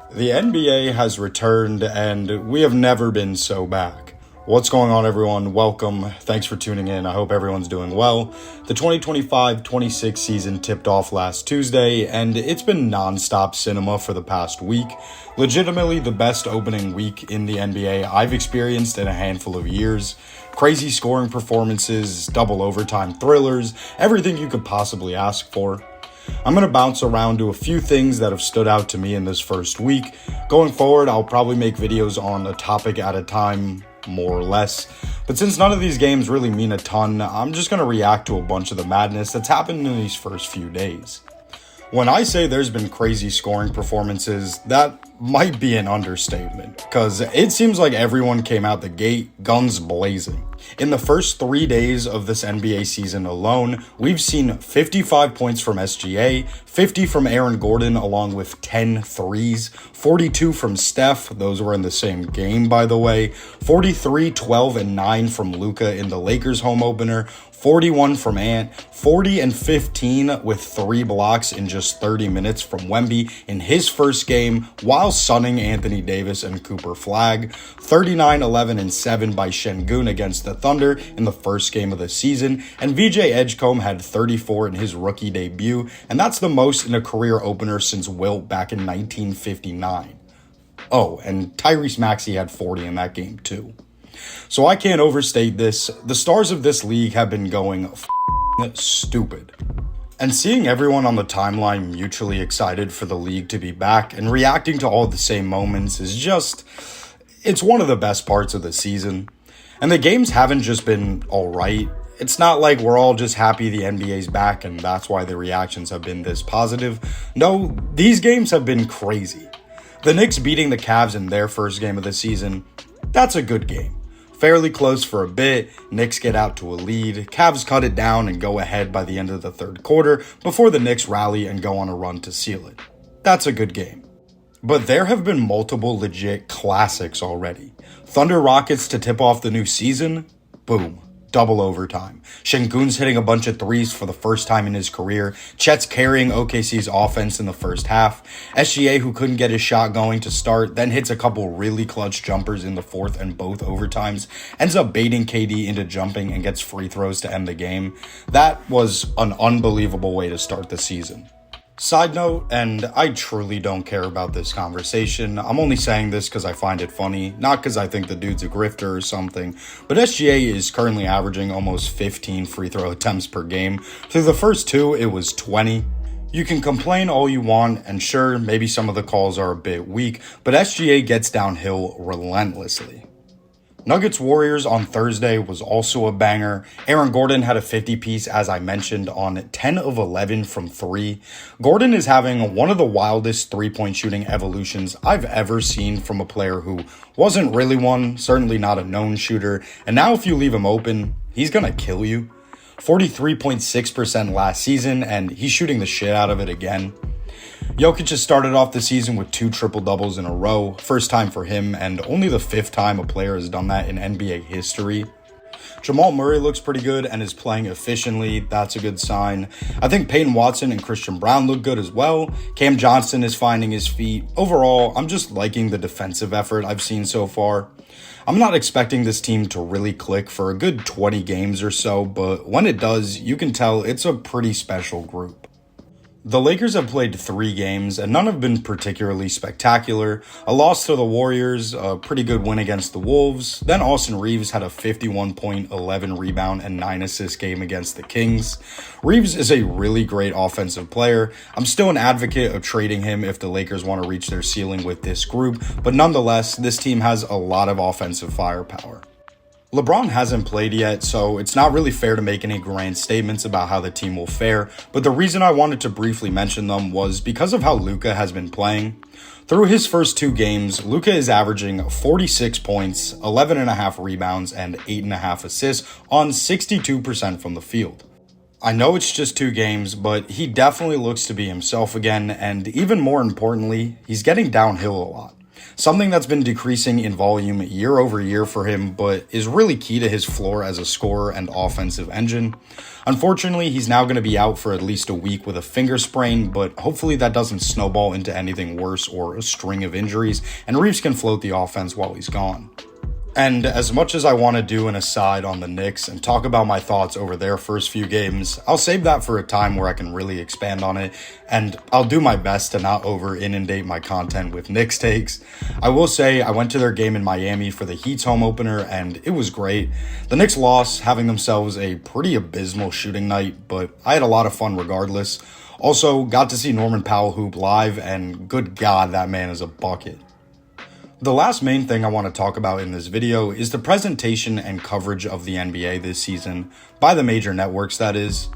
The NBA has returned, and we have never been so back. What's going on, everyone? Welcome. Thanks for tuning in. I hope everyone's doing well. The 2025-26 season tipped off last Tuesday, and it's been non-stop cinema for the past week. Legitimately the best opening week in the NBA I've experienced in a handful of years. Crazy scoring performances, double overtime thrillers, everything you could possibly ask for. I'm going to bounce around to a few things that have stood out to me in this first week. Going forward, I'll probably make videos on a topic at a time, more or less. But since none of these games really mean a ton, I'm just going to react to a bunch of the madness that's happened in these first few days. When I say there's been crazy scoring performances, that might be an understatement, because it seems like everyone came out the gate guns blazing. In the first 3 days of this NBA season alone, we've seen 55 points from SGA, 50 from Aaron Gordon along with 10 threes, 42 from Steph, those were in the same game by the way, 43, 12, and 9 from Luka in the Lakers home opener, 41 from Ant, 40 and 15 with 3 blocks in just 30 minutes from Wemby in his first game while sunning Anthony Davis and Cooper Flagg, 39, 11, and 7 by Şengün against the Thunder in the first game of the season, and VJ Edgecombe had 34 in his rookie debut, and that's the most in a career opener since Wilt back in 1959. Oh, and Tyrese Maxey had 40 in that game too. So I can't overstate this. The stars of this league have been going stupid. And seeing everyone on the timeline mutually excited for the league to be back and reacting to all the same moments is it's one of the best parts of the season. And the games haven't just been alright. It's not like we're all just happy the NBA's back and that's why the reactions have been this positive. No, these games have been crazy. The Knicks beating the Cavs in their first game of the season, that's a good game. Fairly close for a bit, Knicks get out to a lead, Cavs cut it down and go ahead by the end of the third quarter before the Knicks rally and go on a run to seal it. That's a good game. But there have been multiple legit classics already. Thunder Rockets to tip off the new season, boom. Double overtime. Şengün's hitting a bunch of threes for the first time in his career. Chet's carrying OKC's offense in the first half. SGA, who couldn't get his shot going to start, then hits a couple really clutch jumpers in the fourth and both overtimes. Ends up baiting KD into jumping and gets free throws to end the game. That was an unbelievable way to start the season. Side note, and I truly don't care about this conversation, I'm only saying this because I find it funny, not because I think the dude's a grifter or something, but SGA is currently averaging almost 15 free throw attempts per game. Through the first 2, it was 20. You can complain all you want, and sure, maybe some of the calls are a bit weak, but SGA gets downhill relentlessly. Nuggets Warriors on Thursday was also a banger. Aaron Gordon had a 50-piece, as I mentioned, on 10 of 11 from 3. Gordon is having one of the wildest three-point shooting evolutions I've ever seen from a player who wasn't really one, certainly not a known shooter, and now if you leave him open, he's gonna kill you. 43.6% last season, and he's shooting the shit out of it again. Jokic has started off the season with 2 triple-doubles in a row, first time for him, and only the 5th time a player has done that in NBA history. Jamal Murray looks pretty good and is playing efficiently, that's a good sign. I think Peyton Watson and Christian Brown look good as well. Cam Johnson is finding his feet. Overall, I'm just liking the defensive effort I've seen so far. I'm not expecting this team to really click for a good 20 games or so, but when it does, you can tell it's a pretty special group. The Lakers have played 3 games, and none have been particularly spectacular. A loss to the Warriors, a pretty good win against the Wolves. Then Austin Reeves had a 51-point, 11 rebound, and 9 assist game against the Kings. Reeves is a really great offensive player. I'm still an advocate of trading him if the Lakers want to reach their ceiling with this group, but nonetheless, this team has a lot of offensive firepower. LeBron hasn't played yet, so it's not really fair to make any grand statements about how the team will fare, but the reason I wanted to briefly mention them was because of how Luka has been playing. Through his first 2 games, Luka is averaging 46 points, 11.5 rebounds, and 8.5 assists on 62% from the field. I know it's just 2 games, but he definitely looks to be himself again, and even more importantly, he's getting downhill a lot. something that's been decreasing in volume year over year for him, but is really key to his floor as a scorer and offensive engine. Unfortunately, he's now going to be out for at least a week with a finger sprain, but hopefully that doesn't snowball into anything worse or a string of injuries, and Reeves can float the offense while he's gone. And as much as I want to do an aside on the Knicks and talk about my thoughts over their first few games, I'll save that for a time where I can really expand on it, and I'll do my best to not over-inundate my content with Knicks takes. I will say I went to their game in Miami for the Heat's home opener, and it was great. The Knicks lost, having themselves a pretty abysmal shooting night, but I had a lot of fun regardless. Also, got to see Norman Powell hoop live, and good God, that man is a bucket. The last main thing I want to talk about in this video is the presentation and coverage of the NBA this season, by the major networks that is.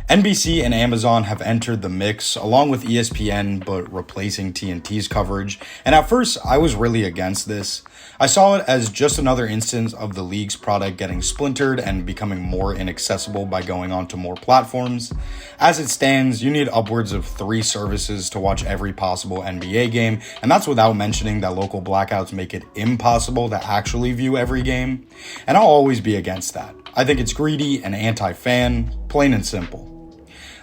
NBC and Amazon have entered the mix along with ESPN, but replacing TNT's coverage, and at first I was really against this. I saw it as just another instance of the league's product getting splintered and becoming more inaccessible by going on to more platforms. As it stands, you need upwards of 3 services to watch every possible NBA game, and that's without mentioning that local blackouts make it impossible to actually view every game, and I'll always be against that. I think it's greedy and anti-fan, plain and simple.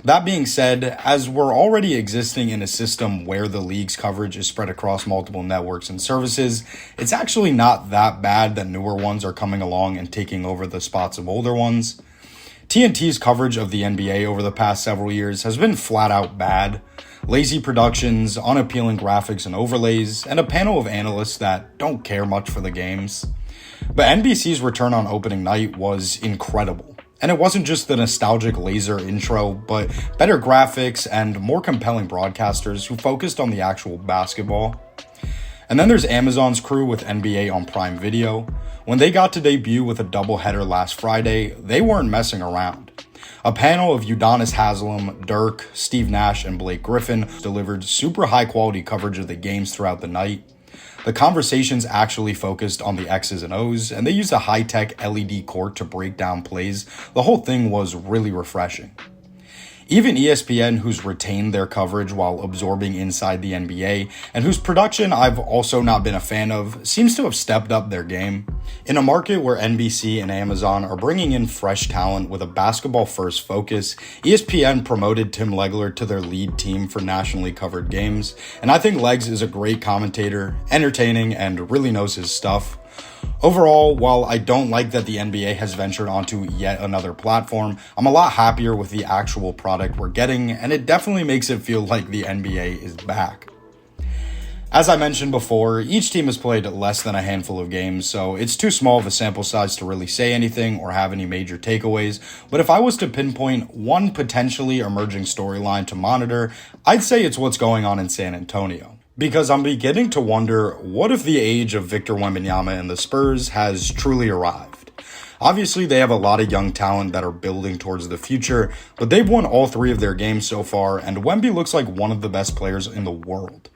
That being said, as we're already existing in a system where the league's coverage is spread across multiple networks and services, it's actually not that bad that newer ones are coming along and taking over the spots of older ones. TNT's coverage of the NBA over the past several years has been flat out bad. Lazy productions, unappealing graphics and overlays, and a panel of analysts that don't care much for the games. But NBC's return on opening night was incredible. And it wasn't just the nostalgic laser intro, but better graphics and more compelling broadcasters who focused on the actual basketball. And then there's Amazon's crew with NBA on Prime Video. When they got to debut with a doubleheader last Friday, they weren't messing around. A panel of Udonis Haslem, Dirk, Steve Nash, and Blake Griffin delivered super high quality coverage of the games throughout the night. The conversations actually focused on the X's and O's, and they used a high-tech LED court to break down plays. The whole thing was really refreshing. Even ESPN, who's retained their coverage while absorbing inside the NBA, and whose production I've also not been a fan of, seems to have stepped up their game. In a market where NBC and Amazon are bringing in fresh talent with a basketball-first focus, ESPN promoted Tim Legler to their lead team for nationally covered games, and I think Legs is a great commentator, entertaining, and really knows his stuff. Overall, while I don't like that the NBA has ventured onto yet another platform, I'm a lot happier with the actual product we're getting, and it definitely makes it feel like the NBA is back. As I mentioned before, each team has played less than a handful of games, so it's too small of a sample size to really say anything or have any major takeaways, but if I was to pinpoint one potentially emerging storyline to monitor, I'd say it's what's going on in San Antonio. Because I'm beginning to wonder, what if the age of Victor Wembanyama and the Spurs has truly arrived? Obviously, they have a lot of young talent that are building towards the future, but they've won all 3 of their games so far, and Wemby looks like one of the best players in the world.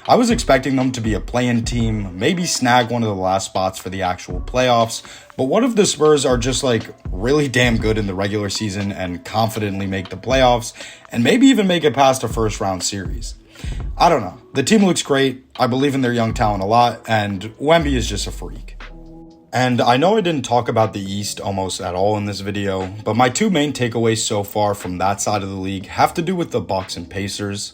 I was expecting them to be a play-in team, maybe snag one of the last spots for the actual playoffs, but what if the Spurs are just really damn good in the regular season and confidently make the playoffs, and maybe even make it past a first-round series? I don't know. The team looks great. I believe in their young talent a lot, and Wemby is just a freak. And I know I didn't talk about the East almost at all in this video, but my 2 main takeaways so far from that side of the league have to do with the Bucks and Pacers.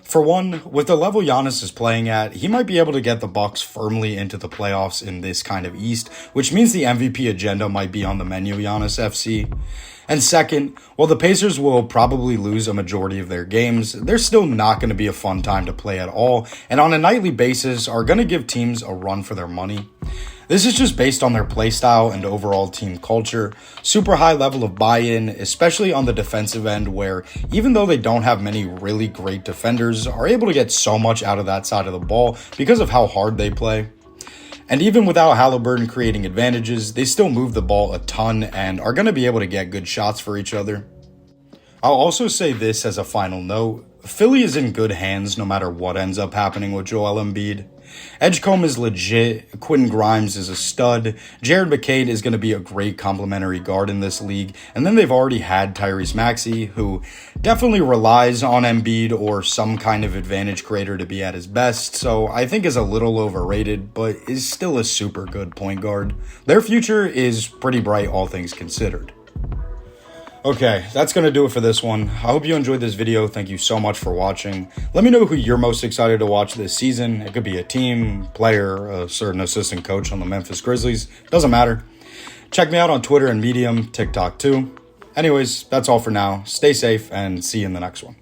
For one, with the level Giannis is playing at, he might be able to get the Bucks firmly into the playoffs in this kind of East, which means the MVP agenda might be on the menu, Giannis FC. And second, while the Pacers will probably lose a majority of their games, they're still not going to be a fun time to play at all, and on a nightly basis are going to give teams a run for their money. This is just based on their playstyle and overall team culture, super high level of buy-in, especially on the defensive end where, even though they don't have many really great defenders, are able to get so much out of that side of the ball because of how hard they play. And even without Halliburton creating advantages, they still move the ball a ton and are going to be able to get good shots for each other. I'll also say this as a final note, Philly is in good hands no matter what ends up happening with Joel Embiid. Edgecombe is legit. Quentin Grimes is a stud. Jared McCade is going to be a great complementary guard in this league. And then they've already had Tyrese Maxey, who definitely relies on Embiid or some kind of advantage creator to be at his best. So I think is a little overrated, but is still a super good point guard. Their future is pretty bright, all things considered. Okay, that's going to do it for this one. I hope you enjoyed this video. Thank you so much for watching. Let me know who you're most excited to watch this season. It could be a team, player, a certain assistant coach on the Memphis Grizzlies. Doesn't matter. Check me out on Twitter and Medium, TikTok too. Anyways, that's all for now. Stay safe and see you in the next one.